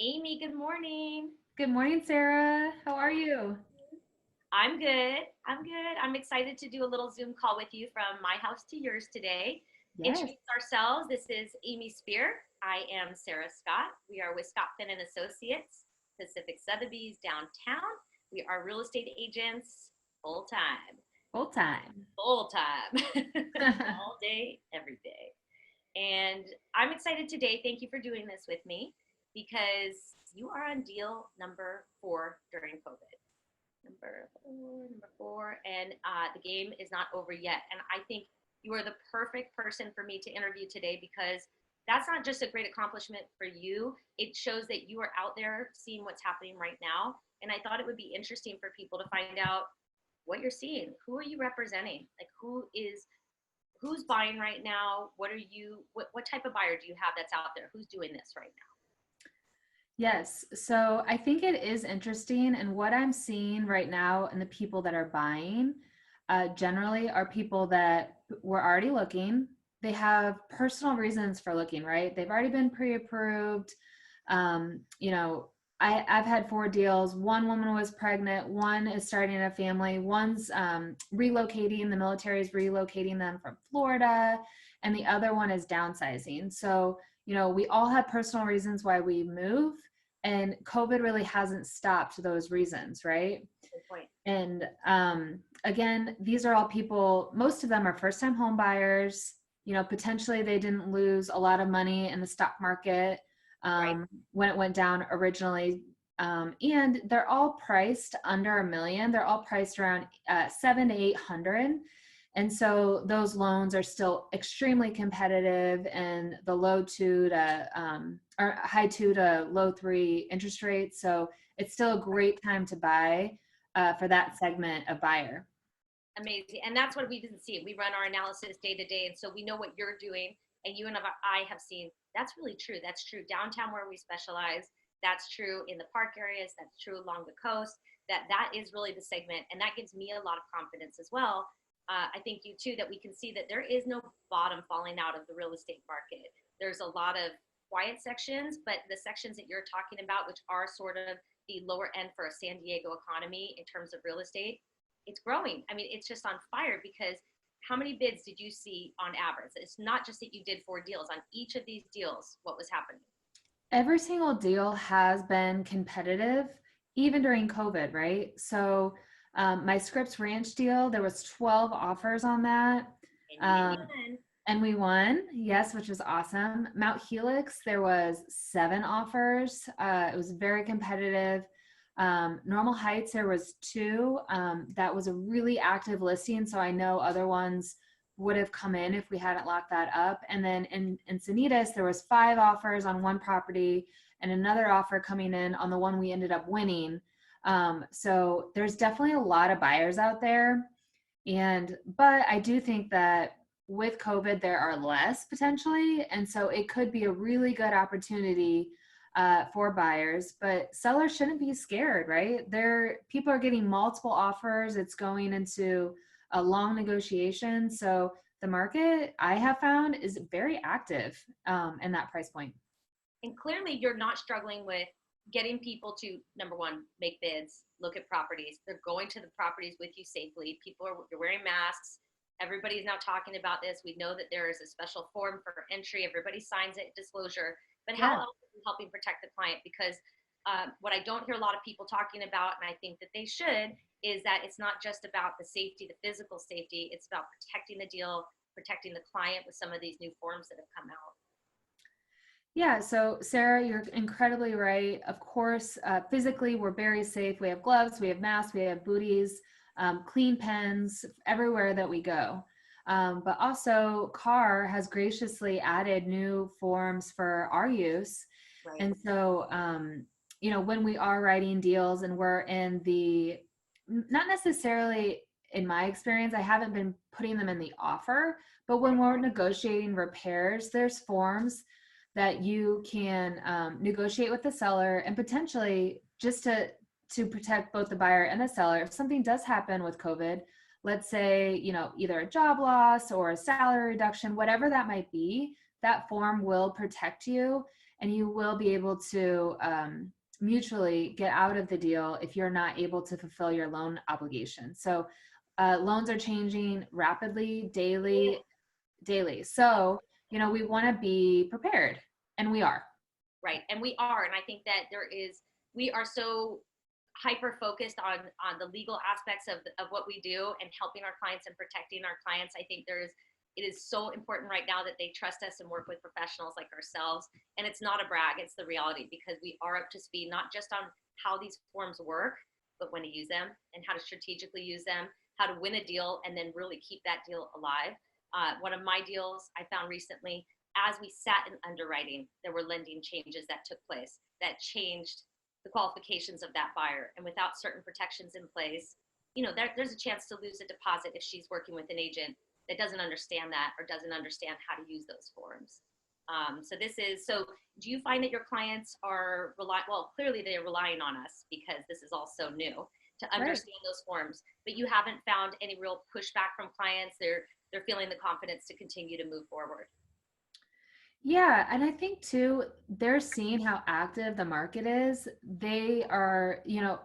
Amy, good morning. Good morning, Sarah. How are you? I'm good. I'm good. I'm excited to do a little Zoom call with you from my house to yours today. Yes. Introduce ourselves. This is Amy Spear. I am Sarah Scott. We are with Scott Finn and Associates, Pacific Sotheby's downtown. We are real estate agents full time, Full time. full time, all day, every day. And I'm excited today. Thank you for doing this with me because you are on deal number 4 during COVID. Number four, and the game is not over yet. And I think you are the perfect person for me to interview today because that's not just a great accomplishment for you. It shows that you are out there seeing what's happening right now. And I thought it would be interesting for people to find out what you're seeing. Who are you representing? Like who's buying right now? What type of buyer do you have that's out there? Who's doing this right now? Yes. So I think it is interesting. And what I'm seeing right now and the people that are buying generally are people that were already looking. They have personal reasons for looking, right? They've already been pre approved. Um, you know, I've had 4 deals. One woman was pregnant. One is starting a family. One's relocating. The military is relocating them from Florida. And the other one is downsizing. So, we all have personal reasons why we move. And COVID really hasn't stopped those reasons, right? Good point. And again, these are all people, most of them are first time home buyers. Potentially they didn't lose a lot of money in the stock market Right. when it went down originally. And they're all priced under $1 million. They're all priced around 700 to 800. And so those loans are still extremely competitive, and the low two to or high two to low three interest rates. So it's still a great time to buy for that segment of buyer. Amazing. And that's what we've been seeing. We run our analysis day to day. And so we know what you're doing. And you and I have seen that's really true. That's true downtown where we specialize. That's true in the park areas. That's true along the coast. That is really the segment. And that gives me a lot of confidence as well. I think you too, that we can see that there is no bottom falling out of the real estate market. There's a lot of quiet sections, but the sections that you're talking about, which are sort of the lower end for a San Diego economy in terms of real estate, it's growing. I mean, it's just on fire because how many bids did you see on average? It's not just that you did 4 deals. On each of these deals, what was happening? Every single deal has been competitive, even during COVID, right? So my Scripps Ranch deal, there was 12 offers on that. And you didn't Um, even. and we won, yes, which was awesome. Mount Helix, there was 7 offers. It was very competitive. Normal Heights, there was 2. That was a really active listing, so I know other ones would have come in if we hadn't locked that up. And then in Encinitas, there was 5 offers on one property and another offer coming in on the one we ended up winning. So there's definitely a lot of buyers out there. But I do think that with COVID, there are less potentially. And so it could be a really good opportunity for buyers, but sellers shouldn't be scared, right? People are getting multiple offers. It's going into a long negotiation. So the market I have found is very active in that price point. And clearly, you're not struggling with getting people to, number one, make bids, look at properties. They're going to the properties with you safely. People are you're wearing masks. Everybody's now talking about this. We know that there is a special form for entry. Everybody signs it, disclosure. But how Yeah. else are you helping protect the client? Because what I don't hear a lot of people talking about, and I think that they should, is that it's not just about the safety, the physical safety. It's about protecting the deal, protecting the client with some of these new forms that have come out. Yeah, so Sarah, you're incredibly right. Of course, physically, we're very safe. We have gloves, we have masks, we have booties, clean pens everywhere that we go. But also, CAR has graciously added new forms for our use. Right. And so, when we are writing deals and we're in not necessarily in my experience, I haven't been putting them in the offer, but when we're negotiating repairs, there's forms that you can negotiate with the seller and potentially just to protect both the buyer and the seller. If something does happen with COVID, let's say, either a job loss or a salary reduction, whatever that might be, that form will protect you. and you will be able to mutually get out of the deal if you're not able to fulfill your loan obligation. So loans are changing rapidly, daily. So, we want to be prepared, and we are. Right. And we are. And I think that we are so hyper focused on the legal aspects of what we do and helping our clients and protecting our clients. I think it is so important right now that they trust us and work with professionals like ourselves. And it's not a brag, it's the reality, because we are up to speed, not just on how these forms work, but when to use them and how to strategically use them, how to win a deal and then really keep that deal alive. One of my deals I found recently, as we sat in underwriting, there were lending changes that took place that changed the qualifications of that buyer. And without certain protections in place, there's a chance to lose a deposit if she's working with an agent that doesn't understand that or doesn't understand how to use those forms. So do you find that your clients are clearly they're relying on us because this is all so new to understand those forms, but you haven't found any real pushback from clients. They're feeling the confidence to continue to move forward. Yeah, and I think too, they're seeing how active the market is. They are,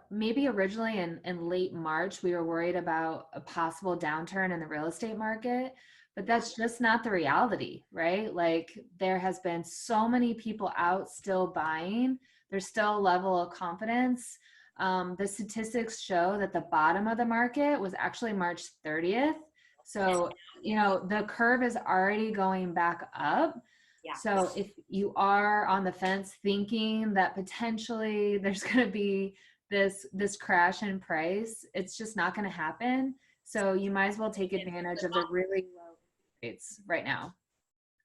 maybe originally in late March, we were worried about a possible downturn in the real estate market, but that's just not the reality, right? Like there has been so many people out still buying. There's still a level of confidence. The statistics show that the bottom of the market was actually March 30th. So, the curve is already going back up. Yeah. So if you are on the fence thinking that potentially there's going to be this crash in price, it's just not going to happen. So you might as well take advantage of the really low rates right now.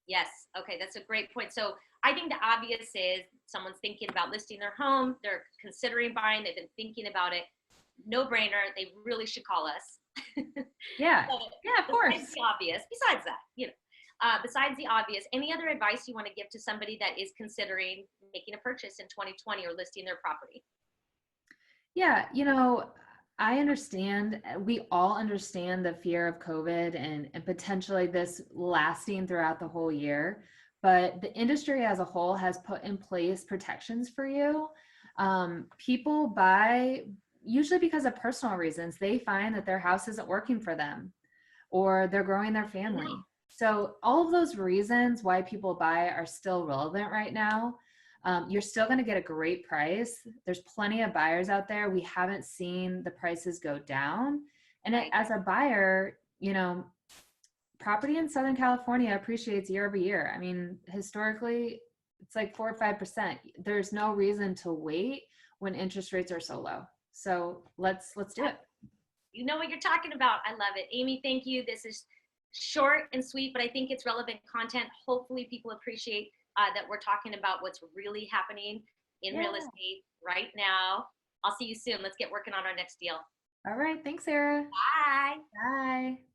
Yes. Okay. That's a great point. So I think the obvious is someone's thinking about listing their home. They're considering buying. They've been thinking about it. No brainer. They really should call us. Yeah. Yeah, of course. Besides the obvious. Besides that, besides the obvious, any other advice you want to give to somebody that is considering making a purchase in 2020 or listing their property? Yeah, I understand. We all understand the fear of COVID and potentially this lasting throughout the whole year. But the industry as a whole has put in place protections for you. People buy usually because of personal reasons. They find that their house isn't working for them or they're growing their family. So all of those reasons why people buy are still relevant right now. You're still going to get a great price. There's plenty of buyers out there. We haven't seen the prices go down. And as a buyer, property in Southern California appreciates year over year. I mean, historically, it's like 4 or 5%. There's no reason to wait when interest rates are so low. So let's do it. You know what you're talking about. I love it. Amy, thank you. This is short and sweet, but I think it's relevant content. Hopefully people appreciate that we're talking about what's really happening in real estate right now. I'll see you soon. Let's get working on our next deal. All right. Thanks, Sarah. Bye. Bye.